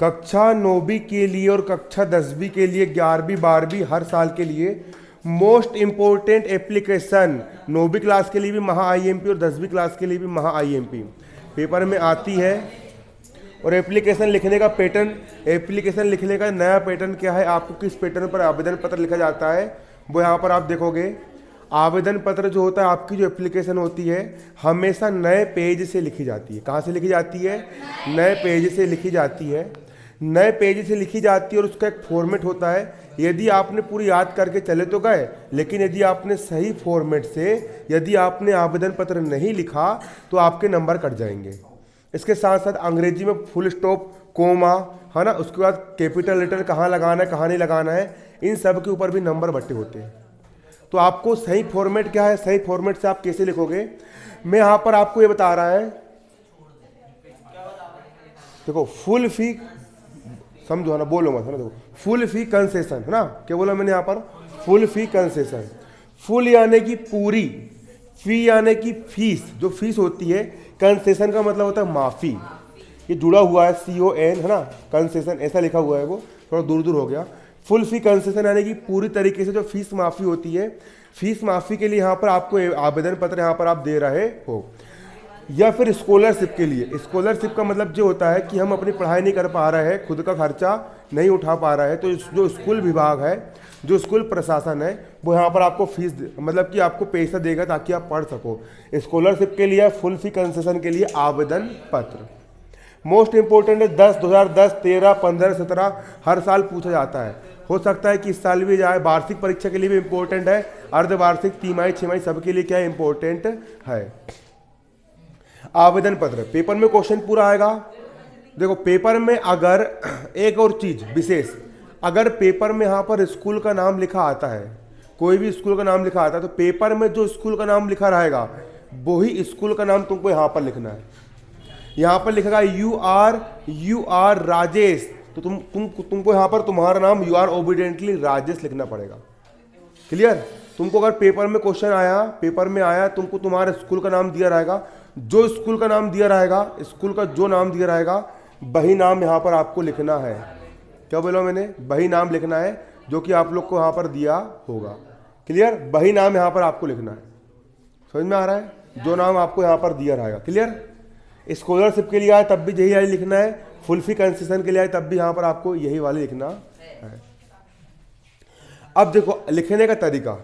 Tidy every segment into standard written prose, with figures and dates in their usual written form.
कक्षा 9वीं के लिए और कक्षा 10वीं के लिए, 11वीं 12वीं हर साल के लिए मोस्ट इंपॉर्टेंट एप्लीकेशन, 9वीं क्लास के लिए भी महा आईएमपी और 10वीं क्लास के लिए भी महा आईएमपी पेपर में आती है। और एप्लीकेशन लिखने का पैटर्न, एप्लीकेशन लिखने का नया पैटर्न क्या है, आपको किस पैटर्न पर आवेदन पत्र लिखा जाता है वो यहाँ पर आप देखोगे। आवेदन पत्र जो होता है, आपकी जो एप्लीकेशन होती है हमेशा नए पेज से लिखी जाती है। कहाँ से लिखी जाती है? नए पेज से लिखी जाती है। नए पेज से लिखी जाती है और उसका एक फॉर्मेट होता है। यदि आपने पूरी याद करके चले तो गए, लेकिन यदि आपने सही फॉर्मेट से यदि आपने आवेदन पत्र नहीं लिखा तो आपके नंबर कट जाएंगे। इसके साथ साथ अंग्रेजी में फुल स्टॉप, कोमा, है ना, उसके बाद कैपिटल लेटर कहाँ लगाना है कहाँ नहीं लगाना है, इन सब के ऊपर भी नंबर बटे होते हैं। तो आपको सही फॉर्मेट क्या है, सही फॉर्मेट से आप कैसे लिखोगे, मैं यहाँ पर आपको ये बता रहा है। देखो फुल फी, समझो ना, बोलो मत, है ना। देखो फुल फी कंसेशन, है ना, क्या बोला मैंने यहाँ पर? फुल फी कंसेशन। फुल यानी कि पूरी, फी यानी कि फीस, जो फीस होती है। कंसेशन का मतलब होता है माफ़ी, ये जुड़ा हुआ है CON, है ना, कंसेशन ऐसा लिखा हुआ है, वो थोड़ा दूर दूर हो गया। फुल फी कंसेशन यानी कि पूरी तरीके से जो फीस माफ़ी होती है, फीस माफ़ी के लिए यहाँ पर आपको आवेदन पत्र यहाँ पर आप दे रहे हो। या फिर स्कॉलरशिप के लिए, स्कॉलरशिप का मतलब जो होता है कि हम अपनी पढ़ाई नहीं कर पा रहे हैं, खुद का खर्चा नहीं उठा पा रहे हैं, तो जो स्कूल विभाग है, जो स्कूल प्रशासन है, वो यहाँ पर आपको फीस, मतलब कि आपको पैसा देगा ताकि आप पढ़ सको। स्कॉलरशिप के लिए, फुल फी कंसेशन के लिए आवेदन पत्र मोस्ट इंपॉर्टेंट है। 10, 2010, 13, 15, 17 हर साल पूछा जाता है। हो सकता है कि इस साल भी जाए। वार्षिक परीक्षा के लिए भी इंपॉर्टेंट है, अर्धवार्षिक, तिमाही, छमाही, सबके लिए क्या इंपॉर्टेंट है। आवेदन पत्र पेपर में क्वेश्चन पूरा आएगा। देखो पेपर में अगर एक और चीज विशेष, अगर पेपर में यहाँ पर स्कूल का नाम लिखा आता है, कोई भी स्कूल का नाम लिखा आता है, तो पेपर में जो स्कूल का नाम लिखा रहेगा वही स्कूल का नाम तुमको यहाँ पर लिखना है। यहाँ पर लिखेगा यू आर राजेश, तो तुमको यहाँ पर तुम्हारा नाम यू आर ओबीडेंटली राजेश लिखना पड़ेगा। क्लियर? तुमको अगर पेपर में क्वेश्चन आया, पेपर में आया, तुमको तुम्हारे स्कूल का नाम दिया रहेगा, जो स्कूल का नाम दिया रहेगा, स्कूल का जो नाम दिया रहेगा वही नाम यहाँ पर आपको लिखना है। क्या बोला मैंने? वही नाम लिखना है जो कि आप लोग को यहाँ पर दिया होगा। क्लियर? वही नाम यहाँ पर आपको लिखना है। समझ में आ रहा है? जो नाम आपको यहाँ पर दिया रहेगा। क्लियर? स्कॉलरशिप के लिए आए तब भी यही वाली लिखना है, फुल फी कंसेशन के लिए आए तब भी यहाँ पर आपको यही वाली लिखना है। अब देखो लिखने का तरीका,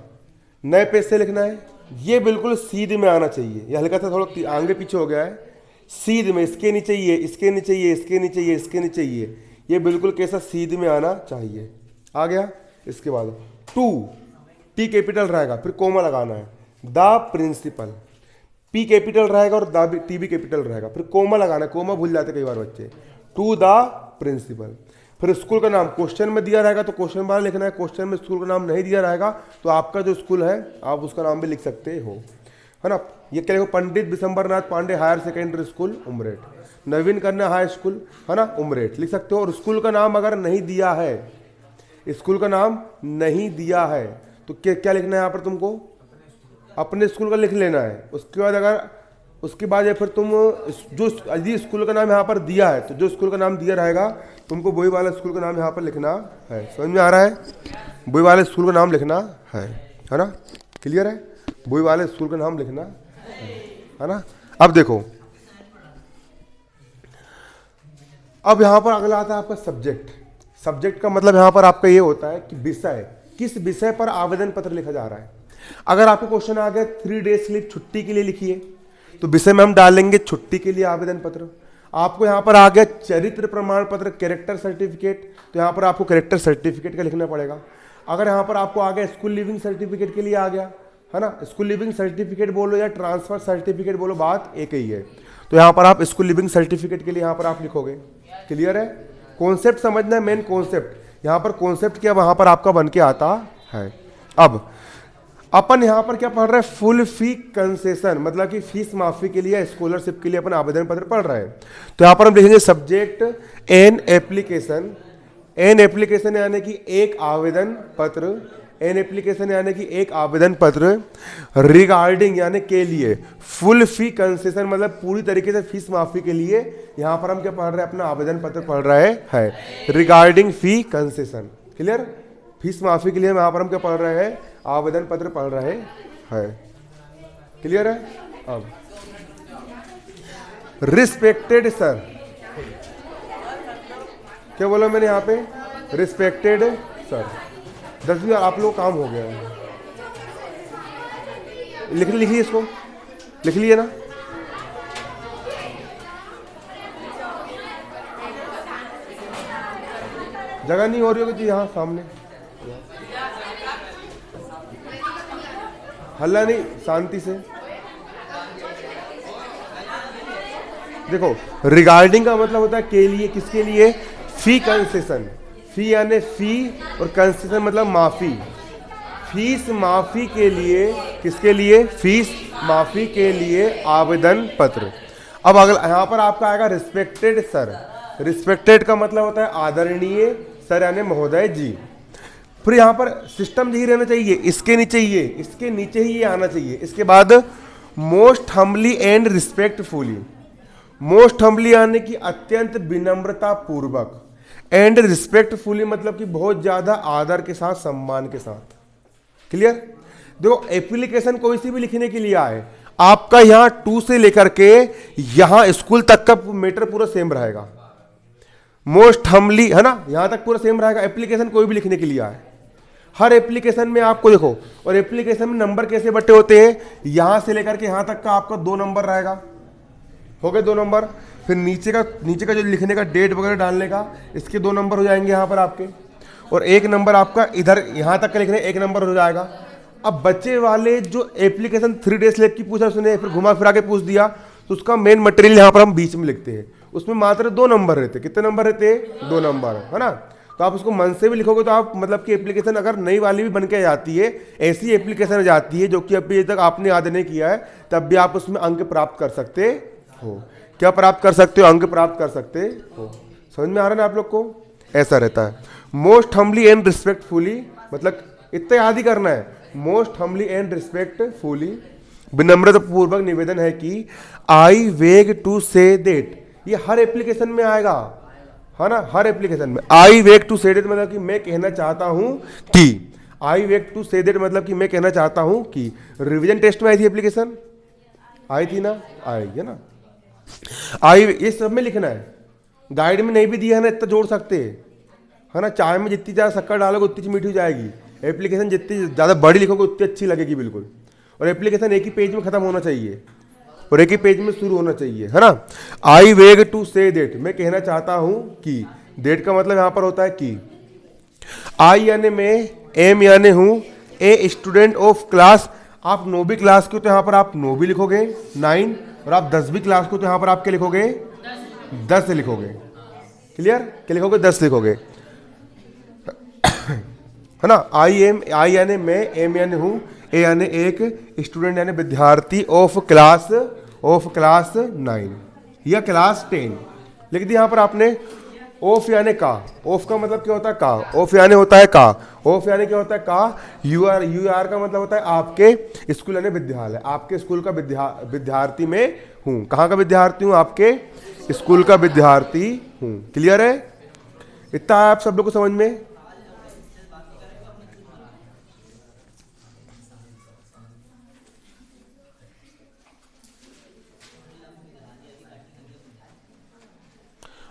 नए पेज से लिखना है। ये बिल्कुल सीध में आना चाहिए, ये हल्का सा थोड़ा आगे पीछे हो गया है। सीध में, इसके नीचे ये, इसके नीचे ये, इसके नीचे ये, इसके नीचे ये बिल्कुल कैसा सीध में आना चाहिए। आ गया? इसके बाद टू, टी कैपिटल रहेगा, फिर कोमा लगाना है। द प्रिंसिपल, पी कैपिटल रहेगा और टी भी कैपिटल रहेगा, फिर कोमा लगाना है। कोमा भूल जाते कई बार बच्चे। टू द प्रिंसिपल, फिर स्कूल का नाम क्वेश्चन में दिया रहेगा तो क्वेश्चन बार लिखना है। क्वेश्चन में स्कूल का नाम नहीं दिया रहेगा तो आपका जो स्कूल है आप उसका नाम भी लिख सकते हो, है ना। ये क्या लिखो? Pandit Bishambarnath Pande higher secondary school Umreth, Naveen Kanya high school, है ना, उमरेठ लिख सकते हो। और स्कूल का नाम अगर नहीं दिया है, स्कूल का नाम नहीं दिया है तो क्या लिखना है यहाँ पर? तुमको अपने स्कूल का लिख लेना है। उसके बाद अगर उसके बाद या फिर तुम जो यदि स्कूल का नाम यहाँ पर दिया है तो जो स्कूल का नाम दिया रहेगा तुमको वही वाला स्कूल का नाम यहाँ पर लिखना है। समझ में आ रहा है? वही वाले स्कूल का नाम लिखना है ना। क्लियर है? वही वाले स्कूल का नाम लिखना है ना। अब देखो, अब यहाँ पर अगला आता है आपका सब्जेक्ट। सब्जेक्ट का मतलब यहाँ पर आपका ये होता है कि विषय, किस विषय पर आवेदन पत्र लिखा जा रहा है। अगर आपको क्वेश्चन आ गया 3 डे स्लिप छुट्टी के लिए लिखिए, तो विषय में हम डालेंगे छुट्टी के लिए आवेदन पत्र। आपको यहाँ पर आ गया चरित्र प्रमाण पत्र, कैरेक्टर सर्टिफिकेट, तो यहाँ पर आपको कैरेक्टर सर्टिफिकेट का लिखना पड़ेगा। अगर यहाँ पर आपको आ गया स्कूल लिविंग सर्टिफिकेट के लिए आ गया, है ना, स्कूल लिविंग सर्टिफिकेट बोलो या ट्रांसफर सर्टिफिकेट बोलो, बात एक ही है। तो यहाँ पर आप स्कूल लिविंग सर्टिफिकेट के लिए यहाँ पर आप लिखोगे। क्लियर है? कॉन्सेप्ट समझना है, मेन कॉन्सेप्ट। यहाँ पर कॉन्सेप्ट क्या वहाँ पर आपका बन के आता है। अब अपन यहाँ पर क्या पढ़ रहे हैं? फुल फी कंसेशन, मतलब कि फीस माफी के लिए, स्कॉलरशिप के लिए अपन आवेदन पत्र पढ़ रहे हैं। तो यहाँ पर हम लिखेंगे subject an application. An application यानी कि एक आवेदन पत्र। एन एप्लीकेशन यानी कि एक आवेदन पत्र, रिगार्डिंग यानी के लिए, फुल फी कंसेशन मतलब पूरी तरीके से फीस माफी के लिए। यहाँ पर हम क्या पढ़ रहे हैं, अपना आवेदन पत्र पढ़ रहे हैं रिगार्डिंग फी कंसेशन। क्लियर, फीस माफी के लिए यहाँ पर हम क्या पढ़ रहे हैं, आवेदन पत्र पढ़ रहे हैं। क्लियर है। अब रिस्पेक्टेड सर, क्या बोला मैंने यहाँ पे, रिस्पेक्टेड सर। 10वीं आप लोग काम हो गया है, लिखिए इसको, लिख लिए ना। जगह नहीं हो रही होगी यहाँ सामने, हल्ला नहीं, शांति से देखो। रिगार्डिंग का मतलब होता है के लिए, किसके लिए, फी कंसेशन। फी यानी फी और कंसेशन मतलब माफी, फीस माफी के लिए, किसके लिए, फीस माफी के लिए आवेदन पत्र। अब अगला यहाँ पर आपका आएगा रिस्पेक्टेड सर। रिस्पेक्टेड का मतलब होता है आदरणीय सर यानी महोदय जी। फिर यहाँ पर सिस्टम यही रहना चाहिए, इसके नीचे ही ये आना चाहिए। इसके बाद most humbly and respectfully. Most humbly यानी कि अत्यंत विनम्रता पूर्वक, एंड रिस्पेक्टफुली मतलब कि बहुत ज्यादा आदर के साथ, सम्मान के साथ। क्लियर। देखो एप्लीकेशन कोई सी भी लिखने के लिए आए, आपका यहां 2 से लेकर के यहां स्कूल तक का मैटर पूरा सेम रहेगा। मोस्ट हम्बली है ना, यहां तक पूरा सेम रहेगा। एप्लीकेशन कोई भी लिखने के लिए आए, हर एप्लीकेशन में आपको देखो, और एप्लीकेशन में नंबर कैसे बटे होते हैं, यहां से लेकर के यहां तक का आपका 2 नंबर रहेगा, हो गए 2 नंबर। फिर नीचे का जो लिखने का डेट वगैरह डालने का, इसके 2 नंबर हो जाएंगे यहाँ पर आपके, और 1 नंबर आपका इधर यहाँ तक का लिखने 1 नंबर हो जाएगा। अब बच्चे वाले जो एप्लीकेशन 3 डेज लैब की पूछा उसने, फिर घुमा फिरा के पूछ दिया, तो उसका मेन मटेरियल यहाँ पर हम बीच में लिखते हैं। उसमें मात्र 2 नंबर रहते, कितने नंबर रहते, 2 नंबर, है ना। तो आप उसको मन से भी लिखोगे तो आप मतलब कि एप्लीकेशन अगर नई वाली भी बन के जाती है, ऐसी एप्लीकेशन जाती है जो कि अभी तक आपने याद नहीं किया है, तब भी आप उसमें अंक प्राप्त कर सकते हो। क्या प्राप्त कर सकते हो, अंक प्राप्त कर सकते हो। समझ में आ रहा है ना आप लोग को, ऐसा रहता है। मोस्ट हम्बली एंड रिस्पेक्टफुली मतलब इतना याद ही करना है, मोस्ट हम्बली एंड रिस्पेक्टफुली, विनम्रता पूर्वक निवेदन है कि आई वेग टू से दैट। ये हर एप्लीकेशन में आएगा, है ना, हर एप्लीकेशन में। आई वेग टू से दैट मतलब कि मैं कहना चाहता हूं कि, आई वेग टू से दैट मतलब कि मैं कहना चाहता हूं कि। रिवीजन टेस्ट में आई थी एप्लीकेशन, आई थी ना, आई है ना, आई, ये सब में लिखना है। गाइड में नहीं भी दिया है ना, इतना जोड़ सकते हैं, है ना। चाय में जितनी ज़्यादा शक्कर डालोगे उतनी मीठी हो जाएगी। एप्लीकेशन जितनी ज़्यादा बड़ी लिखोगे उतनी अच्छी लगेगी बिल्कुल। और एप्लीकेशन एक ही पेज में खत्म होना चाहिए और एक ही पेज में शुरू होना चाहिए, है ना। आई वेग टू से दैट, मैं कहना चाहता हूं कि। दैट का मतलब यहां पर होता है कि। आई यानी मैं, एम यानी हूं, ए स्टूडेंट ऑफ क्लास। आप 9वीं क्लास के तो यहां पर आप 9 भी लिखोगे 9, और आप 10वीं क्लास को तो यहां पर आप क्या लिखोगे, 10 लिखोगे। क्लियर, क्या लिखोगे, 10 लिखोगे, है ना। आई एम, आई यानी मैं, एम यानी हूं, ए यानी एक, स्टूडेंट यानी विद्यार्थी, ऑफ क्लास 9 या क्लास 10 लिख दिया। यहां पर आपने ऑफ यानी का, ऑफ का मतलब क्या होता है, का, ऑफ यानी होता है का, ऑफ यानी क्या होता है का। यू आर का मतलब होता है आपके स्कूल यानी विद्यालय, आपके स्कूल का विद्यार्थी में हूं। कहाँ का विद्यार्थी हूं, आपके स्कूल का विद्यार्थी हूं। क्लियर है, इतना आप सब लोग को समझ में।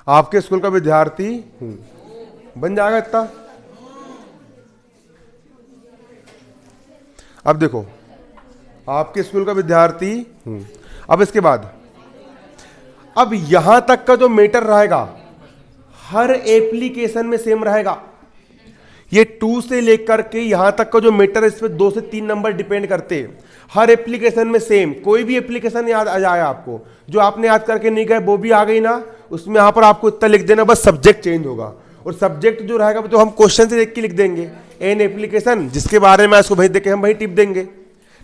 आपके स्कूल का विद्यार्थी हूं, बन जाएगा इतना। अब देखो, आपके स्कूल का विद्यार्थी हूं। अब इसके बाद, अब यहां तक का जो मैटर रहेगा हर एप्लीकेशन में सेम रहेगा। ये 2 से लेकर के यहां तक का जो मैटर है, इस पे 2 से 3 नंबर डिपेंड करते हैं। हर एप्लीकेशन में सेम, कोई भी एप्लीकेशन याद आ जाए आपको, जो आपने याद करके नहीं गए वो भी आ गई ना, उसमें यहां पर आपको इतना लिख देना, बस सब्जेक्ट चेंज होगा। और सब्जेक्ट जो रहेगा तो हम क्वेश्चन से देख के लिख देंगे। एन एप्लीकेशन जिसके बारे में इसको भेज दे के हम वही टिप देंगे।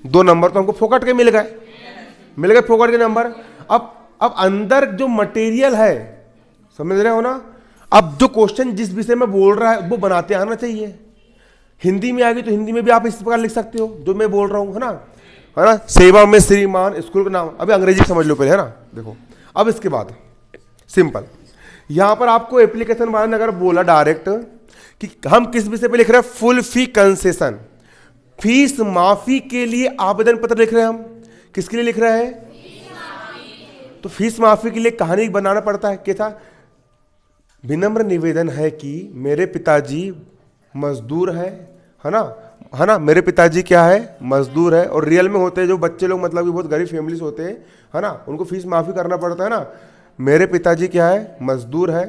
2 नंबर तो हमको फोकट के मिल गए फोकट के नंबर। अब अंदर जो मटेरियल है, समझ रहे हो ना। अब जो क्वेश्चन जिस विषय में बोल रहा है वो बनाते आना चाहिए। हिंदी में आ गई तो हिंदी में भी आप इस प्रकार लिख सकते हो जो मैं बोल रहा हूँ, है ना। सेवा में श्रीमान स्कूल का नाम, अभी अंग्रेजी समझ लो पहले, है ना। देखो अब इसके बाद सिंपल, यहां पर आपको एप्लीकेशन वाले ने अगर बोला डायरेक्ट कि हम किस विषय पे लिख रहे हैं, फुल फी कंसेशन, फीस माफी के लिए आवेदन पत्र लिख रहे हैं हम। किसके लिए लिख रहे हैं? तो फीस माफी के लिए कहानी बनाना पड़ता है। क्या था? विनम्र निवेदन है कि मेरे पिताजी मजदूर है ना, है ना। मेरे पिताजी क्या है? मजदूर है। और रियल में होते हैं जो बच्चे लोग, मतलब कि बहुत गरीब फैमिलीज होते हैं, है ना, उनको फीस माफी करना पड़ता है ना। मेरे पिताजी क्या है? मजदूर है।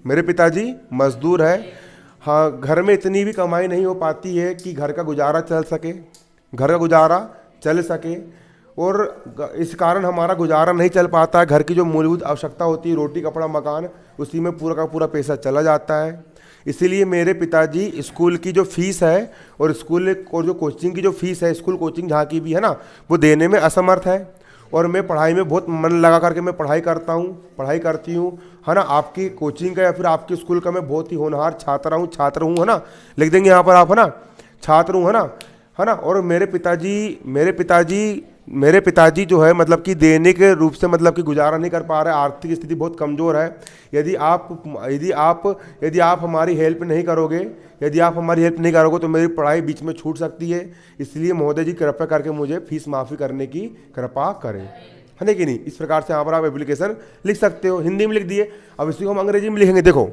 मेरे पिताजी मजदूर है। हाँ, घर में इतनी भी कमाई नहीं हो पाती है कि घर का गुजारा चल सके, घर का गुजारा चल सके, और इस कारण हमारा गुजारा नहीं चल पाता है। घर की जो मूलभूत आवश्यकता होती है, रोटी कपड़ा मकान, उसी में पूरा का पूरा पैसा चला जाता है। इसीलिए मेरे पिताजी स्कूल की जो फीस है और स्कूल और जो कोचिंग की जो फीस है, स्कूल कोचिंग जहाँ की भी है ना, वो देने में असमर्थ है। और मैं पढ़ाई में बहुत मन लगा करके मैं पढ़ाई करता हूँ, पढ़ाई करती हूँ, है ना। आपकी कोचिंग का या फिर आपके स्कूल का मैं बहुत ही होनहार छात्र हूँ, है ना। लिख देंगे यहाँ पर आप, है ना, छात्र हूँ, है ना। और मेरे पिताजी जो है मतलब कि देने के रूप से मतलब कि गुजारा नहीं कर पा रहे, आर्थिक स्थिति बहुत कमज़ोर है। यदि आप हमारी हेल्प नहीं करोगे, तो मेरी पढ़ाई बीच में छूट सकती है। इसलिए महोदय जी कृपया करके मुझे फीस माफ़ी करने की कृपा करें, है ना कि नहीं। इस प्रकार से यहाँ पर आप एप्लीकेशन लिख सकते हो। हिंदी में लिख दिए, अब इसी को हम अंग्रेजी में लिखेंगे। देखो,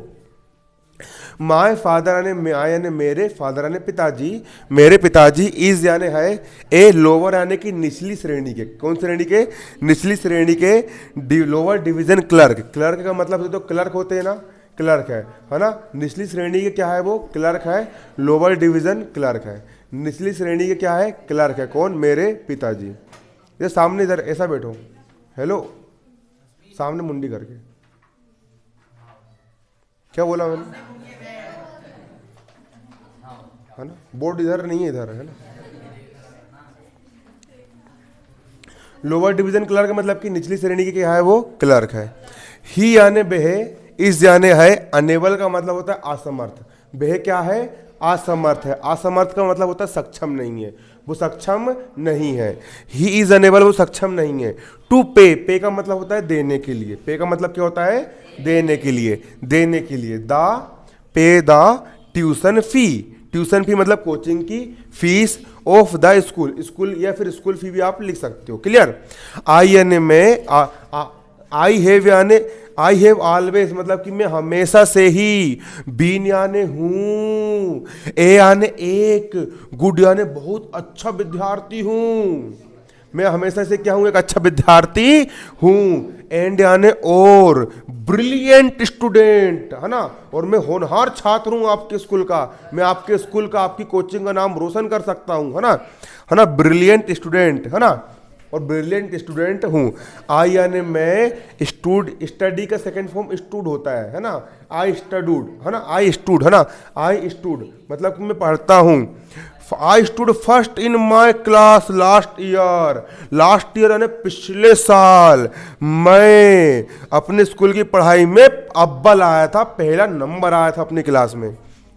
माय फादर यानी मेरे फादर यानी पिताजी, मेरे पिताजी इज यानी है ए लोअर यानी कि निचली श्रेणी के, कौन श्रेणी के? निचली श्रेणी के लोअर डिवीजन क्लर्क। क्लर्क का मतलब तो क्लर्क होते हैं ना, क्लर्क है ना। निचली श्रेणी के क्या है? वो क्लर्क है, लोअर डिवीजन क्लर्क है। निचली श्रेणी के क्या है? क्लर्क है। कौन? मेरे पिताजी। ये सामने इधर ऐसा बैठो, हेलो, सामने मुंडी करके, क्या बोला मैंने, है ना। बोर्ड इधर नहीं है, इधर है ना। लोअर डिवीजन क्लर्क मतलब कि निचली श्रेणी की क्या है? वो क्लर्क है। ही यानी बेहे, इस यानी है अनेबल का मतलब होता है असमर्थ। बेहे क्या है? असमर्थ है। असमर्थ का मतलब होता है सक्षम नहीं है, वो सक्षम नहीं है। ही इज अनेबल, वो सक्षम नहीं है। टू पे, पे का मतलब होता है देने के लिए। पे का मतलब क्या होता है? देने के लिए, देने के लिए। The pay the tuition fee, tuition fee मतलब कोचिंग की fees of the school, school या फिर स्कूल फी भी आप लिख सकते हो। क्लियर। आई यानी में, आई हैव यानी आई हैव ऑलवेज मतलब कि मैं हमेशा से ही, बीन यानी हूं, ए यानी एक, गुड यानी बहुत अच्छा विद्यार्थी हूं, मैं हमेशा से क्या हूं? एक अच्छा विद्यार्थी हूं। एंड यानी और, ब्रिलियंट स्टूडेंट, है ना। और मैं होनहार छात्र हूं आपके स्कूल का, मैं आपके स्कूल का, आपकी कोचिंग का नाम रोशन कर सकता हूं, है ना, ब्रिलियंट स्टूडेंट, है ना। और ब्रिलियंट स्टूडेंट हूं। आई यानी मैं, स्टडी का सेकंड फॉर्म स्टूड होता है ना। आई स्टडूड, है ना, आई स्टूड, है ना। आई स्टूड मतलब कि मैं पढ़ता हूं। I stood first in my class last year, last year यानी पिछले साल मैं अपने स्कूल की पढ़ाई में अव्वल आया था, पहला नंबर आया था अपनी क्लास में।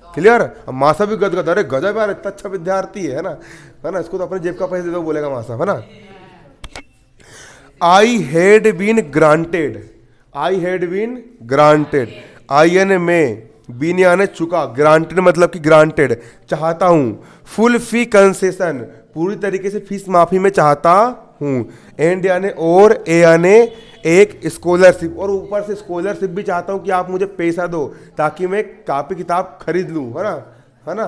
क्लियर। मासा भी गदगद, अरे गजब यार, इतना अच्छा विद्यार्थी है ना, इसको तो अपने जेब का पैसे दे दो, बोलेगा मासा, है ना। I had been granted, I had been granted, I यानी मैं, बीन यानी चुका, ग्रांटेड मतलब कि ग्रांटेड चाहता हूं। फुल फी कंसेशन, पूरी तरीके से फीस माफी में चाहता हूं। एंड यानी और, ए यानी एक, स्कॉलरशिप, और ऊपर से स्कॉलरशिप भी चाहता हूं कि आप मुझे पैसा दो ताकि मैं कापी किताब खरीद लूं, है ना,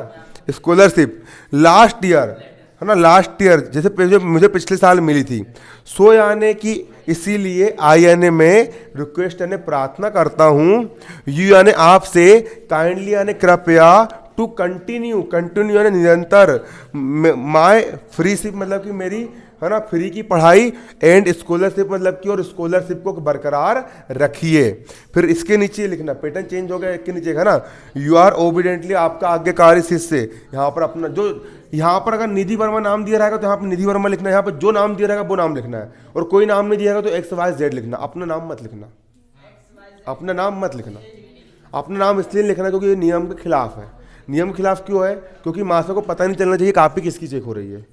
स्कॉलरशिप। लास्ट ईयर, है ना, लास्ट ईयर जैसे मुझे पिछले साल मिली थी। सो यानी कि इसीलिए, आई यानी मैं, रिक्वेस्ट यानी प्रार्थना करता हूं, यू यानी आपसे, काइंडली यानी कृपया, टू कंटिन्यू, कंटिन्यू यानी निरंतर, माय फ्रीशिप मतलब कि मेरी, है ना, फ्री की पढ़ाई, एंड स्कॉलरशिप मतलब कि और स्कॉलरशिप को बरकरार रखिए। फिर इसके नीचे लिखना, पैटर्न चेंज हो गया, इसके नीचे है ना, यू आर ओबीडेंटली, आपका आज्ञाकारी शिष्य। यहाँ पर अपना जो, यहाँ पर अगर निधि वर्मा नाम दिया रहेगा तो यहाँ पर निधि वर्मा लिखना है, यहाँ पर जो नाम दिया रहेगा वो नाम लिखना है, और कोई नाम नहीं दिया रहेगा तो XYZ लिखना, अपना नाम मत लिखना, अपना नाम मत लिखना। अपना नाम इसलिए लिखना क्योंकि ये नियम के खिलाफ है। नियम के खिलाफ क्यों है? क्योंकि मास्टर को पता नहीं चलना चाहिए कॉपी किसकी चेक हो रही है।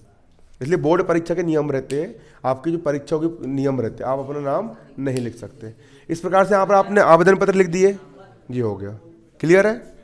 इसलिए बोर्ड परीक्षा के नियम रहते हैं, आपकी जो परीक्षाओं के नियम रहते हैं, आप अपना नाम नहीं लिख सकते। इस प्रकार से यहाँ पर आपने आवेदन पत्र लिख दिए, ये हो गया। क्लियर है?